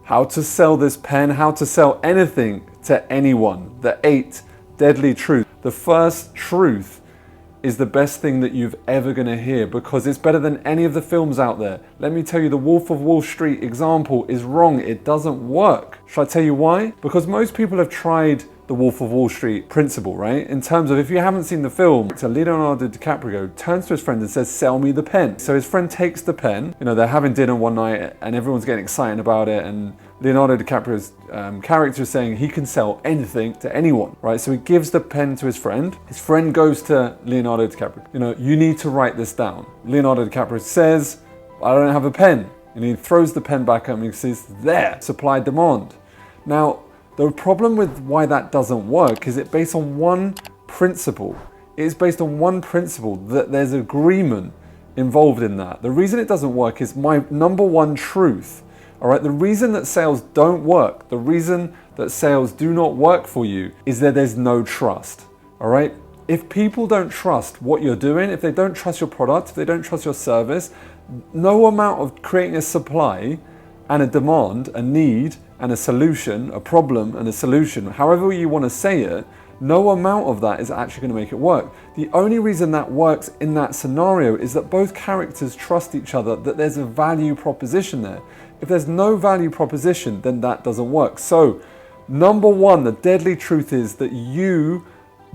How to sell this pen, how to sell anything to anyone. The 8 deadly truths. The first truth is the best thing that you've ever going to hear because it's better than any of the films out there. Let me tell you, the Wolf of Wall Street example is wrong. It doesn't work. Should I tell you why? Because most people have tried the Wolf of Wall Street principle, right? In terms of, if you haven't seen the film, so Leonardo DiCaprio turns to his friend and says, sell me the pen. So his friend takes the pen, they're having dinner one night and everyone's getting excited about it, and Leonardo DiCaprio's character is saying he can sell anything to anyone, right? So he gives the pen to his friend. His friend goes to Leonardo DiCaprio, you need to write this down. Leonardo DiCaprio says, I don't have a pen. And he throws the pen back at me and says, there, supply demand. Now, the problem with why that doesn't work is it's based on one principle. It's based on one principle that there's agreement involved in that. The reason it doesn't work is my number one truth. All right, the reason that sales don't work, the reason that sales do not work for you is that there's no trust. All right, if people don't trust what you're doing, if they don't trust your product, if they don't trust your service, no amount of creating a supply and a demand, a need and a solution, a problem and a solution, however you want to say it, no amount of that is actually going to make it work. The only reason that works in that scenario is that both characters trust each other, that there's a value proposition there. If there's no value proposition, then that doesn't work. So, number one, the deadly truth is that you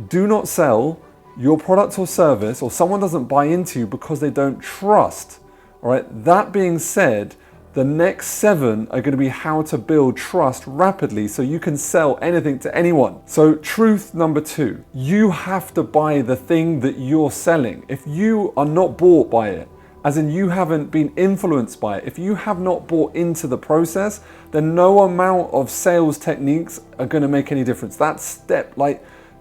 do not sell your product or service, or someone doesn't buy into you because they don't trust. All right. That being said, the next 7 are going to be how to build trust rapidly so you can sell anything to anyone. So truth number 2, you have to buy the thing that you're selling. If you are not bought by it, as in you haven't been influenced by it, if you have not bought into the process, then no amount of sales techniques are going to make any difference. That's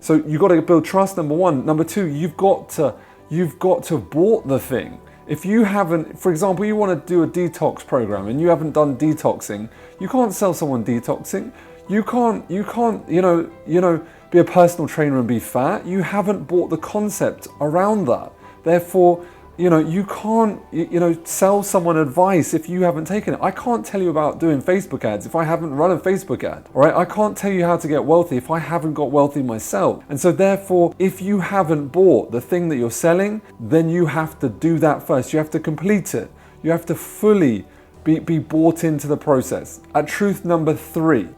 so you've got to build trust, number 1. Number 2, you've got to have bought the thing. If you haven't, for example, you want to do a detox program and you haven't done detoxing, you can't sell someone detoxing. You can't, be a personal trainer and be fat. You haven't bought the concept around that. Therefore, you can't, sell someone advice if you haven't taken it. I can't tell you about doing Facebook ads if I haven't run a Facebook ad, all right? I can't tell you how to get wealthy if I haven't got wealthy myself. And so therefore, if you haven't bought the thing that you're selling, then you have to do that first. You have to complete it. You have to fully be bought into the process. Truth number 3,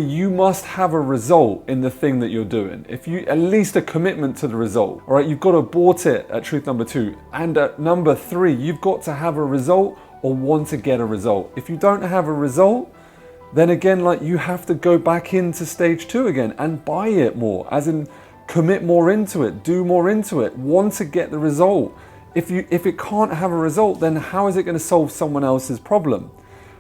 you must have a result in the thing that you're doing. If you, at least a commitment to the result, all right, you've got to bought it at truth number 2. And at number 3, you've got to have a result or want to get a result. If you don't have a result, then again, you have to go back into stage 2 again and buy it more, as in commit more into it, do more into it, want to get the result. If it can't have a result, then how is it going to solve someone else's problem?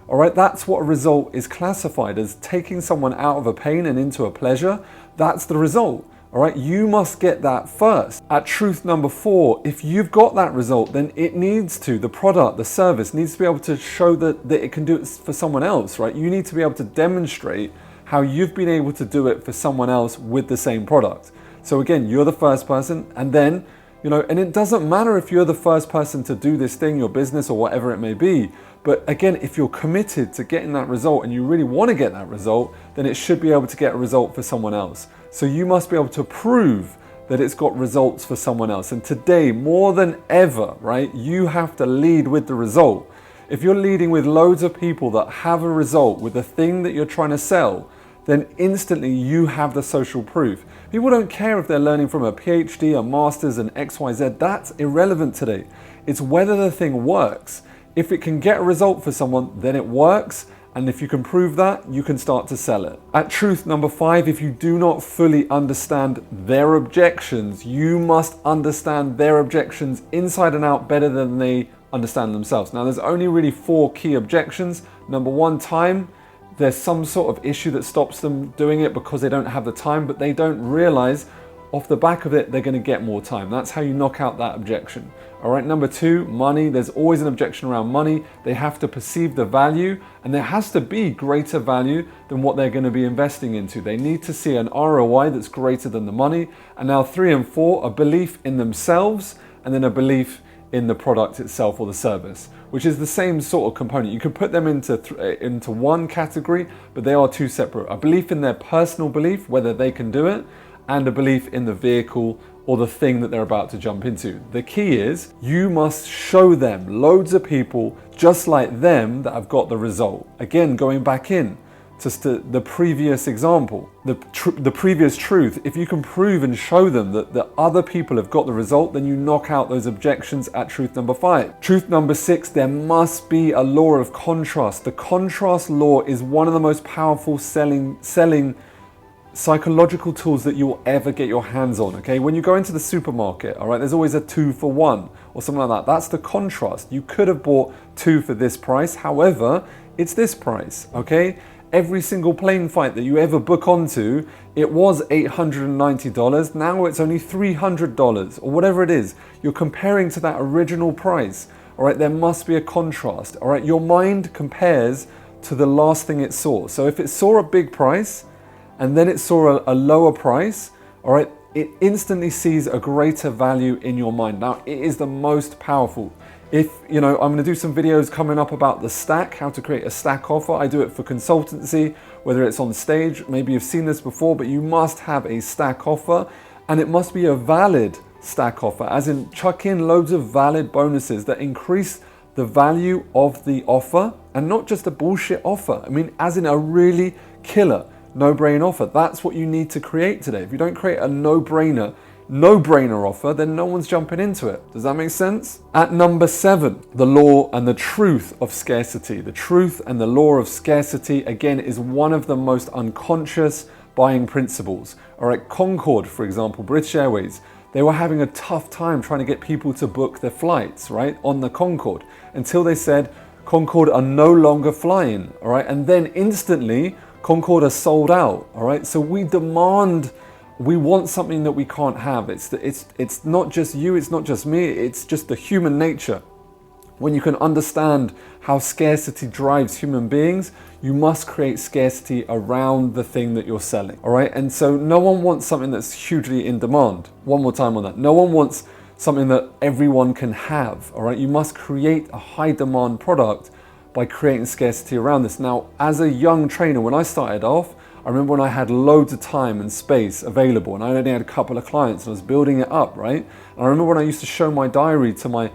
All right, that's what a result is classified as, taking someone out of a pain and into a pleasure. That's the result. All right, you must get that first. At truth number 4, if you've got that result, then the product, the service needs to be able to show that it can do it for someone else, right? You need to be able to demonstrate how you've been able to do it for someone else with the same product. So again, you're the first person, and then and it doesn't matter if you're the first person to do this thing, your business or whatever it may be. But again, if you're committed to getting that result and you really want to get that result, then it should be able to get a result for someone else. So you must be able to prove that it's got results for someone else. And today, more than ever, right, you have to lead with the result. If you're leading with loads of people that have a result with the thing that you're trying to sell, then instantly you have the social proof. People don't care if they're learning from a PhD, a master's, an XYZ. That's irrelevant today. It's whether the thing works. If it can get a result for someone, then it works. And if you can prove that, you can start to sell it. At truth number 5, if you do not fully understand their objections, you must understand their objections inside and out better than they understand themselves. Now, there's only really 4 key objections. Number 1, time. There's some sort of issue that stops them doing it because they don't have the time, but they don't realize off the back of it, they're going to get more time. That's how you knock out that objection. All right, number 2, money. There's always an objection around money. They have to perceive the value, and there has to be greater value than what they're going to be investing into. They need to see an ROI that's greater than the money. And now 3 and 4, a belief in themselves, and then a belief in the product itself or the service. which is the same sort of component. You could put them into one category, but they are two separate. A belief in their personal belief, whether they can do it, and a belief in the vehicle or the thing that they're about to jump into. The key is you must show them loads of people just like them that have got the result. Again, going back in to the previous example, the previous truth, if you can prove and show them that other people have got the result, then you knock out those objections at truth number 5. Truth number 6, there must be a law of contrast. The contrast law is one of the most powerful selling psychological tools that you'll ever get your hands on, okay? When you go into the supermarket, all right, there's always a 2 for 1 or something like that. That's the contrast. You could have bought 2 for this price. However, it's this price, okay? Every single plane flight that you ever book onto, it was $890. Now it's only $300 or whatever it is. You're comparing to that original price, all right? There must be a contrast, all right? Your mind compares to the last thing it saw. So if it saw a big price, and then it saw a lower price, all right, it instantly sees a greater value in your mind. Now, it is the most powerful. If, I'm going to do some videos coming up about the stack, how to create a stack offer. I do it for consultancy, whether it's on stage, maybe you've seen this before, but you must have a stack offer, and it must be a valid stack offer, as in chuck in loads of valid bonuses that increase the value of the offer, and not just a bullshit offer. I mean, as in a really killer, no-brainer offer. That's what you need to create today. If you don't create a no-brainer offer, then no one's jumping into it. Does that make sense? At number 7, the law and the truth of scarcity. The truth and the law of scarcity, again, is one of the most unconscious buying principles. All right, Concorde, for example, British Airways, they were having a tough time trying to get people to book their flights, right, on the Concorde, until they said Concorde are no longer flying, all right, and then instantly Concorde are sold out, all right? So we want something that we can't have. It's not just you, it's not just me, it's just the human nature. When you can understand how scarcity drives human beings, you must create scarcity around the thing that you're selling, all right? And so no one wants something that's hugely in demand. One more time on that. No one wants something that everyone can have, all right? You must create a high demand product by creating scarcity around this. Now, as a young trainer, when I started off, I remember when I had loads of time and space available and I only had a couple of clients and I was building it up, right? And I remember when I used to show my diary to my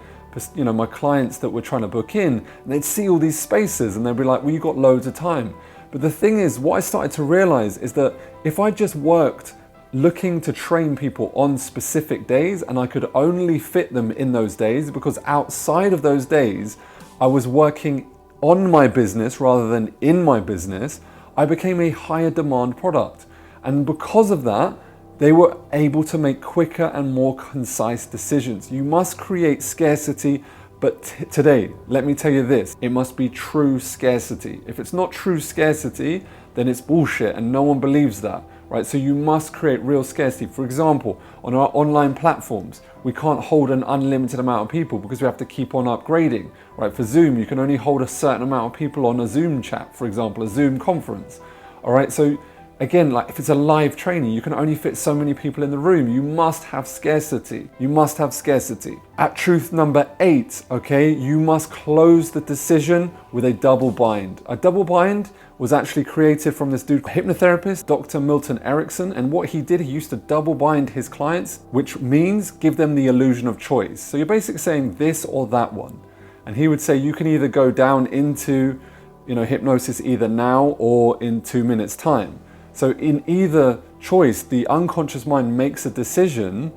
clients that were trying to book in, and they'd see all these spaces and they'd be like, well, you got loads of time. But the thing is, what I started to realize is that if I just worked looking to train people on specific days and I could only fit them in those days, because outside of those days, I was working on my business rather than in my business, I became a higher demand product. And because of that, they were able to make quicker and more concise decisions. You must create scarcity, but today, let me tell you this, it must be true scarcity. If it's not true scarcity, then it's bullshit and no one believes that, right? So you must create real scarcity. For example, on our online platforms, we can't hold an unlimited amount of people because we have to keep on upgrading, right? For Zoom, you can only hold a certain amount of people on a Zoom chat, for example, a Zoom conference, all right? So again, like if it's a live training, you can only fit so many people in the room. You must have scarcity. You must have scarcity. At truth number 8, okay, you must close the decision with a double bind. A double bind was actually created from this dude, hypnotherapist, Dr. Milton Erickson. And what he did, he used to double bind his clients, which means give them the illusion of choice. So you're basically saying this or that one. And he would say, you can either go down into, hypnosis either now or in 2 minutes time. So in either choice, the unconscious mind makes a decision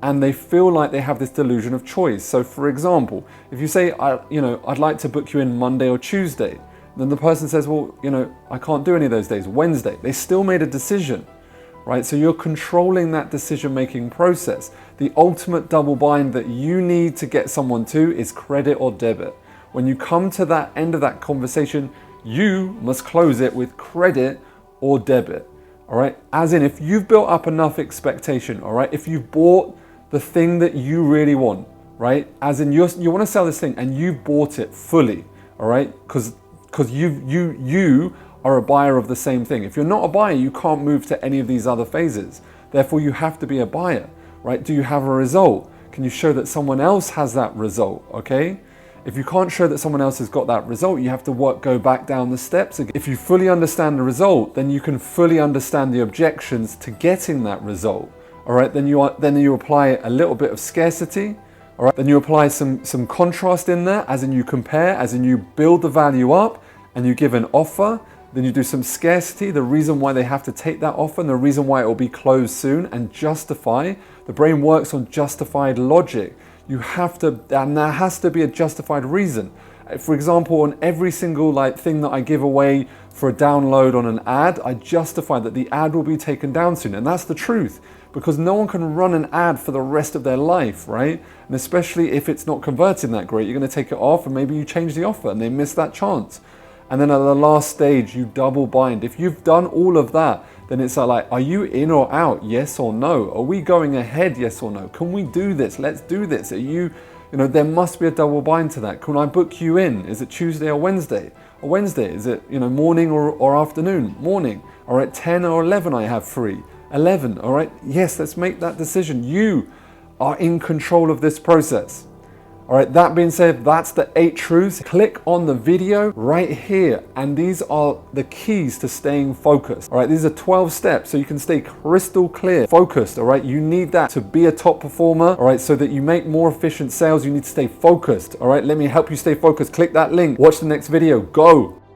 and they feel like they have this delusion of choice. So for example, if you say, I'd like to book you in Monday or Tuesday, then the person says, well, I can't do any of those days, Wednesday. They still made a decision, right? So you're controlling that decision-making process. The ultimate double bind that you need to get someone to is credit or debit. When you come to that end of that conversation, you must close it with credit or debit, all right? As in, if you've built up enough expectation, all right? If you've bought the thing that you really want, right? As in, you want to sell this thing and you've bought it fully, all right? Because you are a buyer of the same thing. If you're not a buyer, you can't move to any of these other phases. Therefore, you have to be a buyer, right? Do you have a result? Can you show that someone else has that result, okay? If you can't show that someone else has got that result, you have to go back down the steps. If you fully understand the result, then you can fully understand the objections to getting that result. All right, then you apply a little bit of scarcity. All right, then you apply some contrast in there, as in you compare, as in you build the value up and you give an offer. Then you do some scarcity, the reason why they have to take that offer and the reason why it will be closed soon, and justify. The brain works on justified logic. You have to, and there has to be a justified reason. For example, on every single thing that I give away for a download on an ad, I justify that the ad will be taken down soon. And that's the truth, because no one can run an ad for the rest of their life, right? And especially if it's not converting that great, you're going to take it off and maybe you change the offer and they miss that chance. And then at the last stage, you double bind. If you've done all of that, then it's like, are you in or out? Yes or no? Are we going ahead? Yes or no? Can we do this? Let's do this. Are you, there must be a double bind to that. Can I book you in? Is it Tuesday or Wednesday? Or Wednesday? Is it, morning or afternoon? Morning. All right, 10 or 11 I have free. 11, all right? Yes, let's make that decision. You are in control of this process. All right, that being said, that's the 8 truths. Click on the video right here, and these are the keys to staying focused. All right, these are 12 steps so you can stay crystal clear, focused. All right, you need that to be a top performer. All right, so that you make more efficient sales, you need to stay focused. All right, let me help you stay focused. Click that link, watch the next video, go.